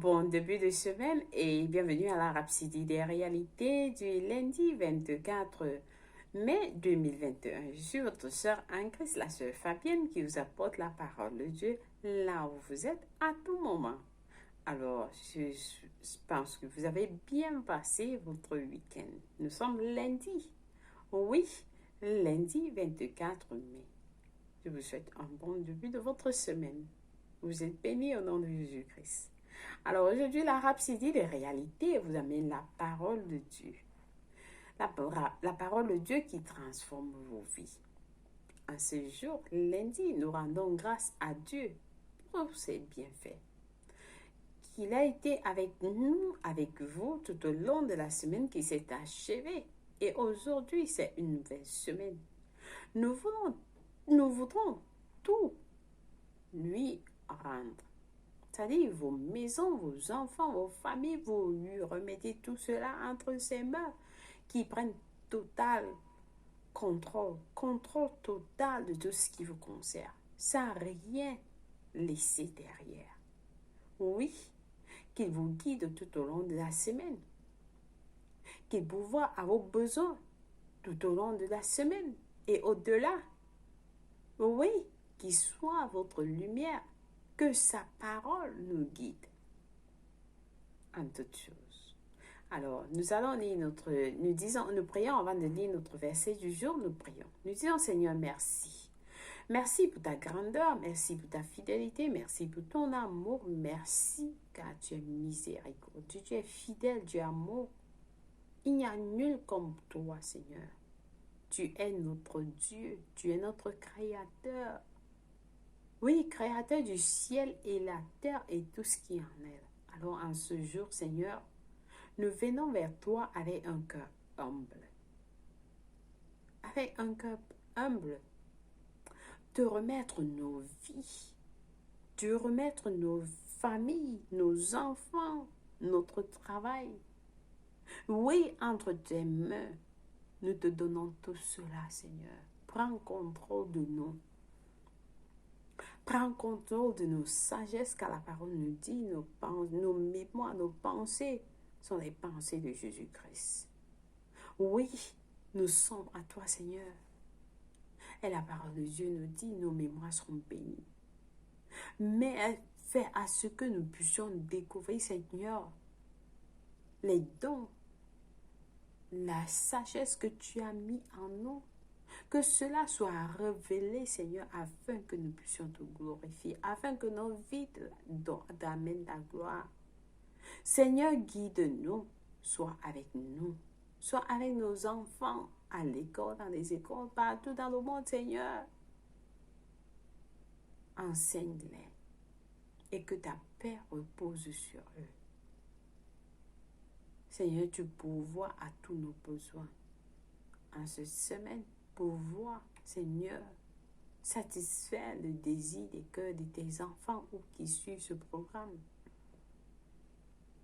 Bon début de semaine et bienvenue à la Rhapsodie des réalités du lundi 24 mai 2021. Je suis votre sœur Anne-Christ, la sœur Fabienne, qui vous apporte la parole de Dieu là où vous êtes à tout moment. Alors, je pense que vous avez bien passé votre week-end. Nous sommes lundi. Oui, lundi 24 mai. Je vous souhaite un bon début de votre semaine. Vous êtes bénis au nom de Jésus-Christ. Alors aujourd'hui, la Rhapsodie des réalités vous amène la parole de Dieu. La parole de Dieu qui transforme vos vies. En ce jour, lundi, nous rendons grâce à Dieu pour ses bienfaits. Qu'il a été avec nous, avec vous, tout au long de la semaine qui s'est achevée. Et aujourd'hui, c'est une nouvelle semaine. Nous voudrons tout lui rendre. C'est-à-dire vos maisons, vos enfants, vos familles, vous lui remettez tout cela entre ses mains qui prennent contrôle total de tout ce qui vous concerne, sans rien laisser derrière. Oui, qu'il vous guide tout au long de la semaine, qu'il pourvoie à vos besoins tout au long de la semaine et au-delà. Oui, qu'il soit votre lumière, que sa parole nous guide en toutes choses. Alors, nous prions avant de lire notre verset du jour, nous prions. Nous disons, Seigneur, merci. Merci pour ta grandeur, merci pour ta fidélité, merci pour ton amour, merci car tu es miséricordieux, tu es fidèle, tu es amour. Il n'y a nul comme toi, Seigneur. Tu es notre Dieu, tu es notre Créateur. Oui, Créateur du ciel et la terre et tout ce qui en est. Alors en ce jour, Seigneur, nous venons vers toi avec un cœur humble. Avec un cœur humble, te remettre nos vies, te remettre nos familles, nos enfants, notre travail. Oui, entre tes mains, nous te donnons tout cela, Seigneur. Prends contrôle de nous. Prends contrôle de nos sagesses, car la parole nous dit, nos mémoires, nos pensées sont les pensées de Jésus-Christ. Oui, nous sommes à toi, Seigneur. Et la parole de Dieu nous dit, nos mémoires seront bénies. Mais fais à ce que nous puissions découvrir, Seigneur, les dons, la sagesse que tu as mis en nous. Que cela soit révélé, Seigneur, afin que nous puissions te glorifier, afin que nos vies t'amènent la gloire. Seigneur, guide-nous, sois avec nous, sois avec nos enfants à l'école, dans les écoles, partout dans le monde, Seigneur. Enseigne-les et que ta paix repose sur eux. Seigneur, tu pourvois à tous nos besoins. En cette semaine, pourvois, Seigneur, satisfaire le désir des cœurs de tes enfants ou qui suivent ce programme.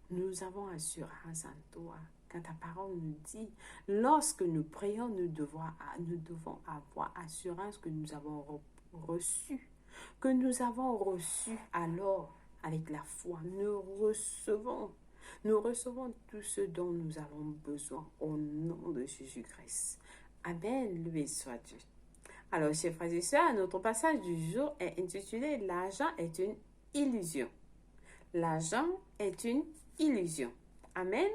Nous avons assurance en toi, quand ta parole nous dit, lorsque nous prions, nous devons avoir assurance que nous avons reçu, alors, avec la foi, nous recevons tout ce dont nous avons besoin au nom de Jésus-Christ. Amen, loué soit Dieu. Alors, chers frères et sœurs, notre passage du jour est intitulé « L'argent est une illusion ». L'argent est une illusion. Amen.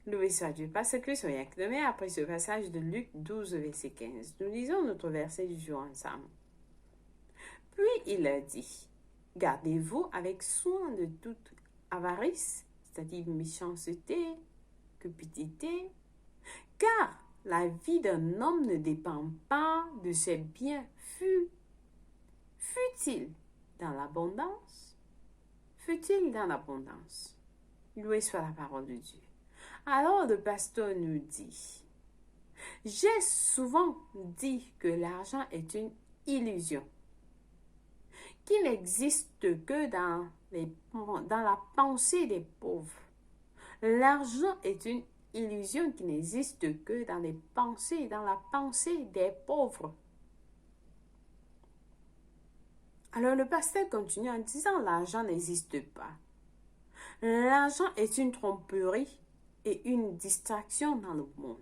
Loué soit Dieu. Parce que soyez acclamés après ce passage de Luc 12, verset 15. Nous lisons notre verset du jour ensemble. Puis il a dit, gardez-vous avec soin de toute avarice, c'est-à-dire méchanceté, cupidité, car la vie d'un homme ne dépend pas de ses biens. Fut-il dans l'abondance? Fut-il dans l'abondance? Loué soit la parole de Dieu. Alors le pasteur nous dit, j'ai souvent dit que l'argent est une illusion, qui n'existe que dans la pensée des pauvres. L'argent est une illusion qui n'existe que dans la pensée des pauvres. Alors le pasteur continue en disant, l'argent n'existe pas. L'argent est une tromperie et une distraction dans le monde.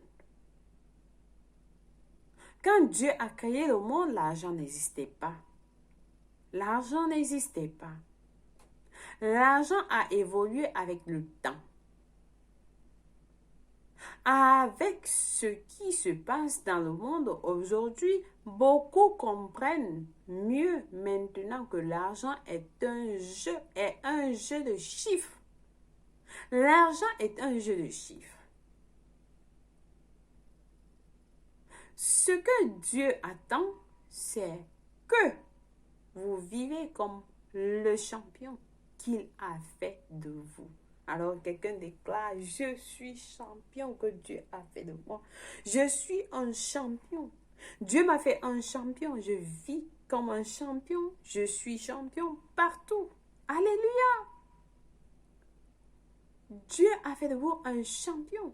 Quand Dieu a créé le monde, l'argent n'existait pas. L'argent n'existait pas. L'argent a évolué avec le temps. Avec ce qui se passe dans le monde aujourd'hui, beaucoup comprennent mieux maintenant que l'argent est un jeu de chiffres. L'argent est un jeu de chiffres. Ce que Dieu attend, c'est que vous vivez comme le champion qu'il a fait de vous. Alors quelqu'un déclare, je suis champion que Dieu a fait de moi. Je suis un champion. Dieu m'a fait un champion. Je vis comme un champion. Je suis champion partout. Alléluia. Dieu a fait de vous un champion.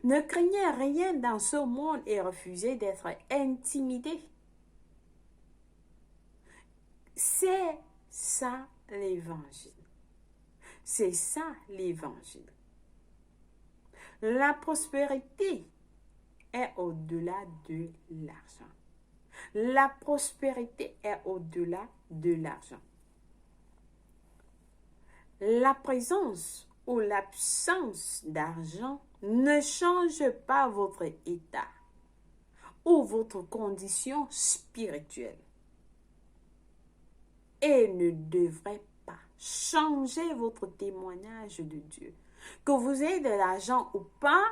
Ne craignez rien dans ce monde et refusez d'être intimidé. C'est ça l'évangile. C'est ça l'évangile. La prospérité est au-delà de l'argent. La prospérité est au-delà de l'argent. La présence ou l'absence d'argent ne change pas votre état ou votre condition spirituelle et ne devrait pas changer votre témoignage de Dieu. Que vous ayez de l'argent ou pas,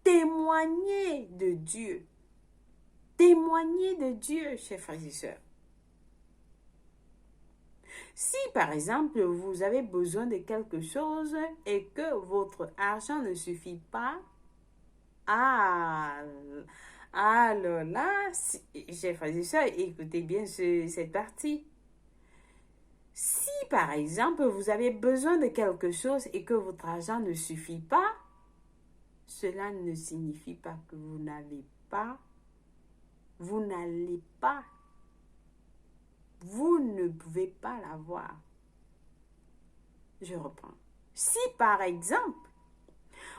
témoignez de Dieu. Témoignez de Dieu, chers frères et sœurs. Si par exemple vous avez besoin de quelque chose et que votre argent ne suffit pas, alors là, chers frères et sœurs, écoutez bien cette partie. Si par exemple vous avez besoin de quelque chose et que votre argent ne suffit pas, cela ne signifie pas que vous n'allez pas, vous ne pouvez pas l'avoir. Je reprends. Si par exemple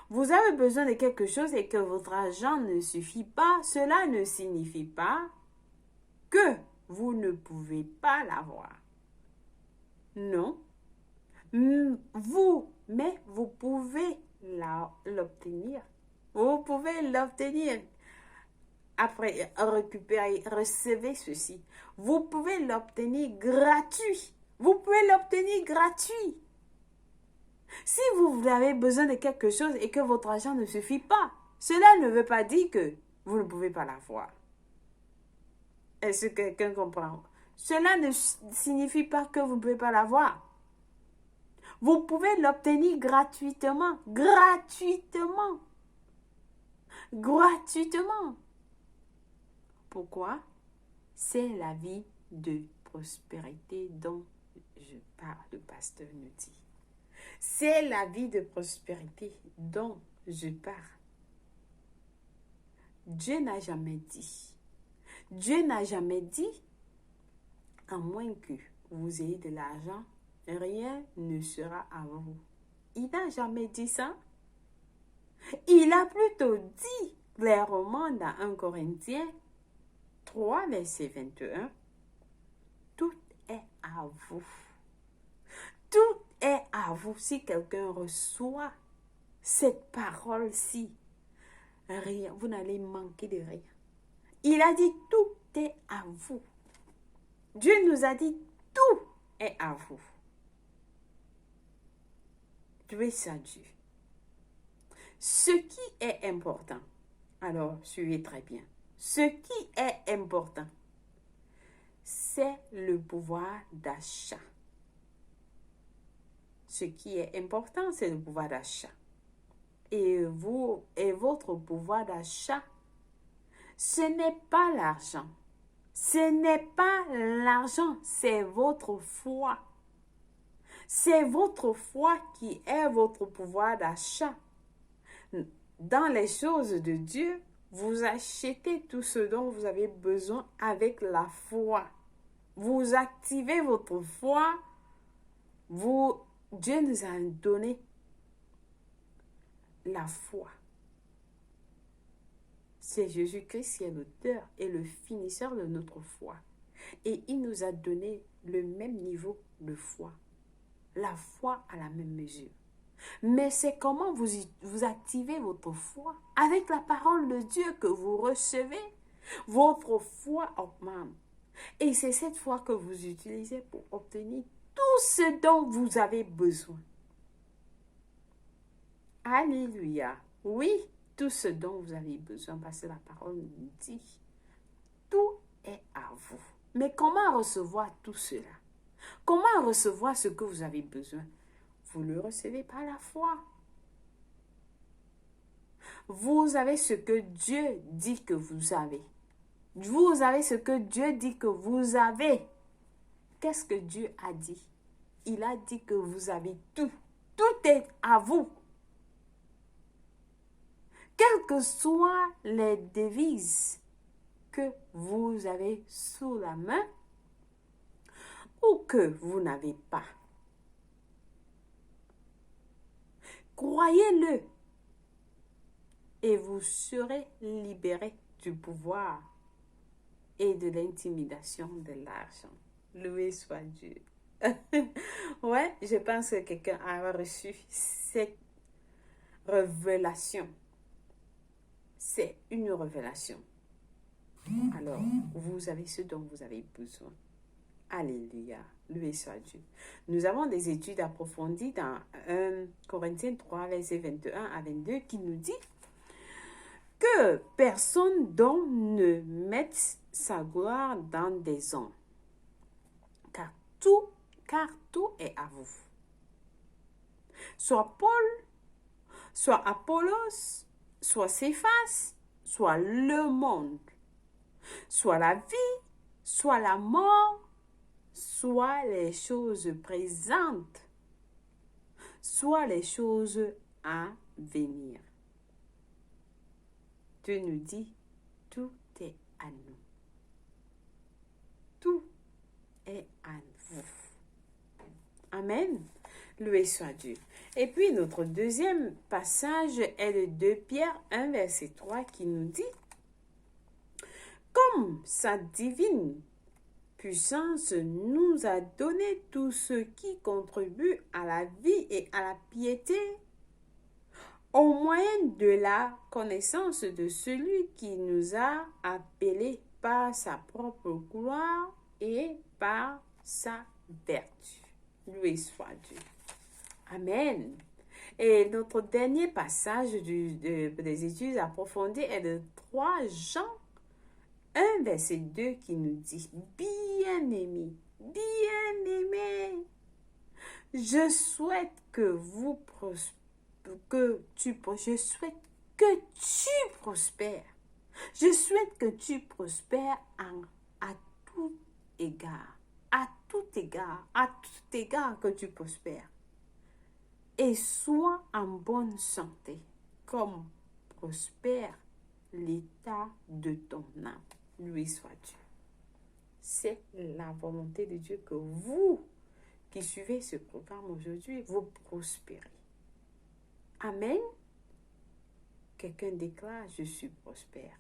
vous avez besoin de quelque chose et que votre argent ne suffit pas, cela ne signifie pas que vous ne pouvez pas l'avoir. Non. Mais vous pouvez l'obtenir. Vous pouvez l'obtenir. Après, recevez ceci. Vous pouvez l'obtenir gratuit. Vous pouvez l'obtenir gratuit. Si vous avez besoin de quelque chose et que votre argent ne suffit pas, cela ne veut pas dire que vous ne pouvez pas l'avoir. Est-ce que quelqu'un comprend? Cela ne signifie pas que vous ne pouvez pas l'avoir. Vous pouvez l'obtenir gratuitement. Gratuitement. Gratuitement. Pourquoi? C'est la vie de prospérité dont je parle, le pasteur nous dit. C'est la vie de prospérité dont je parle. Dieu n'a jamais dit. Dieu n'a jamais dit, à moins que vous ayez de l'argent, rien ne sera à vous. Il n'a jamais dit ça. Il a plutôt dit clairement dans 1 Corinthiens 3, verset 21, tout est à vous. Tout est à vous. Si quelqu'un reçoit cette parole-ci, rien, vous n'allez manquer de rien. Il a dit tout est à vous. Dieu nous a dit tout est à vous. Louez ça Dieu. Ce qui est important, alors suivez très bien. Ce qui est important, c'est le pouvoir d'achat. Ce qui est important, c'est le pouvoir d'achat. Et votre pouvoir d'achat, ce n'est pas l'argent. Ce n'est pas l'argent, c'est votre foi. C'est votre foi qui est votre pouvoir d'achat. Dans les choses de Dieu, vous achetez tout ce dont vous avez besoin avec la foi. Vous activez votre foi, vous Dieu nous a donné la foi. C'est Jésus-Christ qui est l'auteur et le finisseur de notre foi. Et il nous a donné le même niveau de foi. La foi à la même mesure. Mais c'est comment vous activez votre foi. Avec la parole de Dieu que vous recevez, votre foi augmente. Et c'est cette foi que vous utilisez pour obtenir tout ce dont vous avez besoin. Alléluia. Oui, tout ce dont vous avez besoin, parce que la parole nous dit, tout est à vous. Mais comment recevoir tout cela? Comment recevoir ce que vous avez besoin? Vous le recevez par la foi. Vous avez ce que Dieu dit que vous avez. Vous avez ce que Dieu dit que vous avez. Qu'est-ce que Dieu a dit? Il a dit que vous avez tout. Tout est à vous. Quelles que soient les devises que vous avez sous la main ou que vous n'avez pas, croyez-le et vous serez libérés du pouvoir et de l'intimidation de l'argent. Loué soit Dieu. Ouais, je pense que quelqu'un a reçu cette révélation. C'est une révélation. Alors, vous avez ce dont vous avez besoin. Alléluia. Loué soit Dieu. Nous avons des études approfondies dans 1 Corinthiens 3, versets 21 à 22 qui nous dit que personne donc ne mette sa gloire dans des hommes, car tout est à vous. Soit Paul, soit Apollos, soit Céphas, soit le monde, soit la vie, soit la mort, soit les choses présentes, soit les choses à venir. Dieu nous dit, tout est à nous. Tout est à vous. Amen. Loué soit Dieu. Et puis notre deuxième passage est de 2 Pierre 1, verset 3 qui nous dit, comme sa divine puissance nous a donné tout ce qui contribue à la vie et à la piété, au moyen de la connaissance de celui qui nous a appelés par sa propre gloire et par sa vertu. Loué soit Dieu. Amen. Et notre dernier passage des études approfondies est de 3 Jean 1, verset 2 qui nous dit, bien-aimés, bien-aimés, je souhaite que je souhaite que tu prospères. Je souhaite que tu prospères à tout égard. À tout égard que tu prospères. Et sois en bonne santé, comme prospère l'état de ton âme. Lui soit Dieu. C'est la volonté de Dieu que vous, qui suivez ce programme aujourd'hui, vous prospérez. Amen. Quelqu'un déclare, je suis prospère.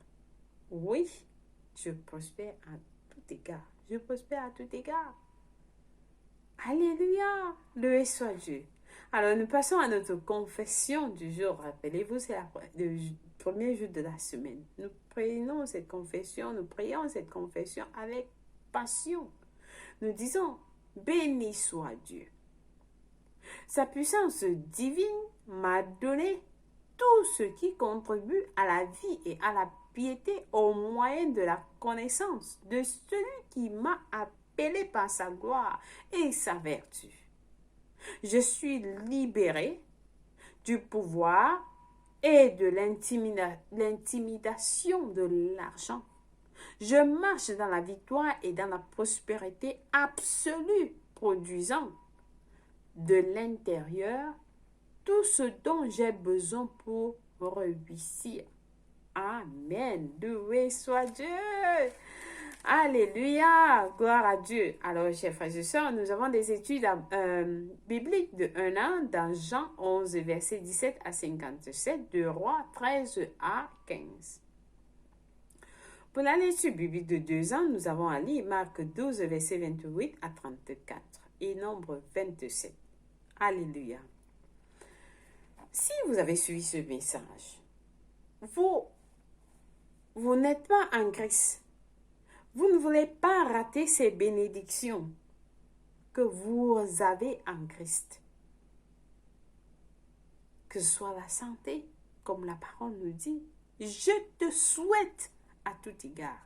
Oui, je prospère à tout égard. Je prospère à tout égard. Alléluia. Loué soit Dieu. Alors, nous passons à notre confession du jour. Rappelez-vous, c'est le premier jour de la semaine. Nous prions cette confession avec passion. Nous disons, béni soit Dieu. Sa puissance divine m'a donné tout ce qui contribue à la vie et à la piété au moyen de la connaissance de celui qui m'a appelé par sa gloire et sa vertu. Je suis libéré du pouvoir et de l'intimidation de l'argent. Je marche dans la victoire et dans la prospérité absolue, produisant de l'intérieur tout ce dont j'ai besoin pour réussir. Amen. Loué soit Dieu. Alléluia, gloire à Dieu. Alors, chers frères et sœurs, nous avons des études bibliques de 1 an dans Jean 11, versets 17 à 57, de Rois 13 à 15. Pour la lecture biblique de 2 ans, nous avons à lire Marc 12, versets 28 à 34 et Nombre 27. Alléluia. Si vous avez suivi ce message, vous n'êtes pas en Christ. Vous ne voulez pas rater ces bénédictions que vous avez en Christ. Que ce soit la santé, comme la parole nous dit. Je te souhaite à tout égard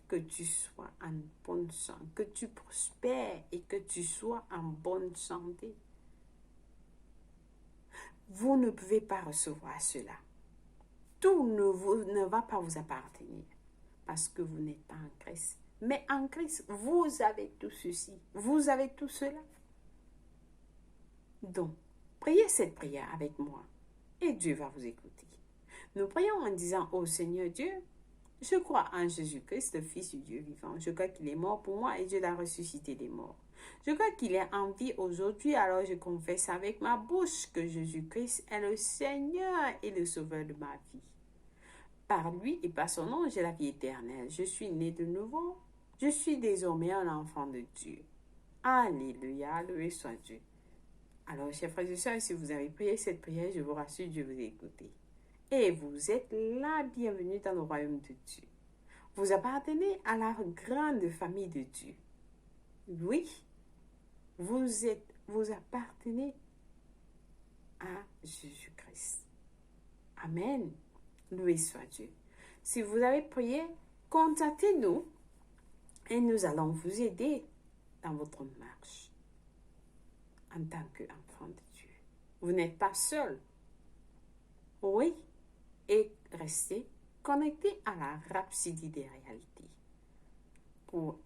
que tu sois en bonne santé, que tu prospères et que tu sois en bonne santé. Vous ne pouvez pas recevoir cela. Tout ne va pas vous appartenir parce que vous n'êtes pas en Christ. Mais en Christ, vous avez tout ceci. Vous avez tout cela. Donc, priez cette prière avec moi et Dieu va vous écouter. Nous prions en disant, ô Seigneur Dieu, je crois en Jésus-Christ, le Fils du Dieu vivant. Je crois qu'il est mort pour moi et Dieu l'a ressuscité des morts. Je crois qu'il est en vie aujourd'hui, alors je confesse avec ma bouche que Jésus-Christ est le Seigneur et le Sauveur de ma vie. Par lui et par son nom, j'ai la vie éternelle. Je suis né de nouveau. Je suis désormais un enfant de Dieu. Alléluia, loué soit Dieu. Alors, chers frères et sœurs, si vous avez prié cette prière, je vous rassure, Dieu vous a écouté. Et vous êtes la bienvenue dans le royaume de Dieu. Vous appartenez à la grande famille de Dieu. Oui, vous appartenez à Jésus-Christ. Amen. Loué soit Dieu. Si vous avez prié, contactez-nous et nous allons vous aider dans votre marche en tant qu'enfant de Dieu. Vous n'êtes pas seul. Oui, et restez connectés à la rhapsodie des réalités pour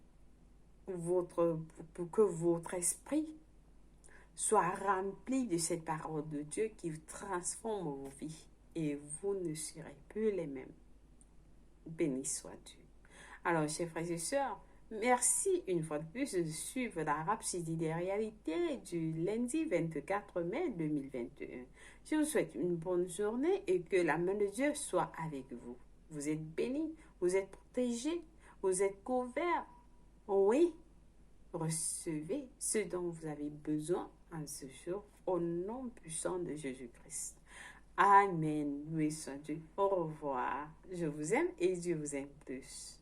que votre esprit soit rempli de cette parole de Dieu qui transforme vos vies et vous ne serez plus les mêmes. Béni soit Dieu. Alors, chers frères et sœurs, merci une fois de plus de suivre la rhapsodie des réalités du lundi 24 mai 2021. Je vous souhaite une bonne journée et que la main de Dieu soit avec vous. Vous êtes bénis, vous êtes protégés, vous êtes couverts. Oui, recevez ce dont vous avez besoin en ce jour au nom puissant de Jésus-Christ. Amen. Loué soit Dieu. Au revoir. Je vous aime et Dieu vous aime plus.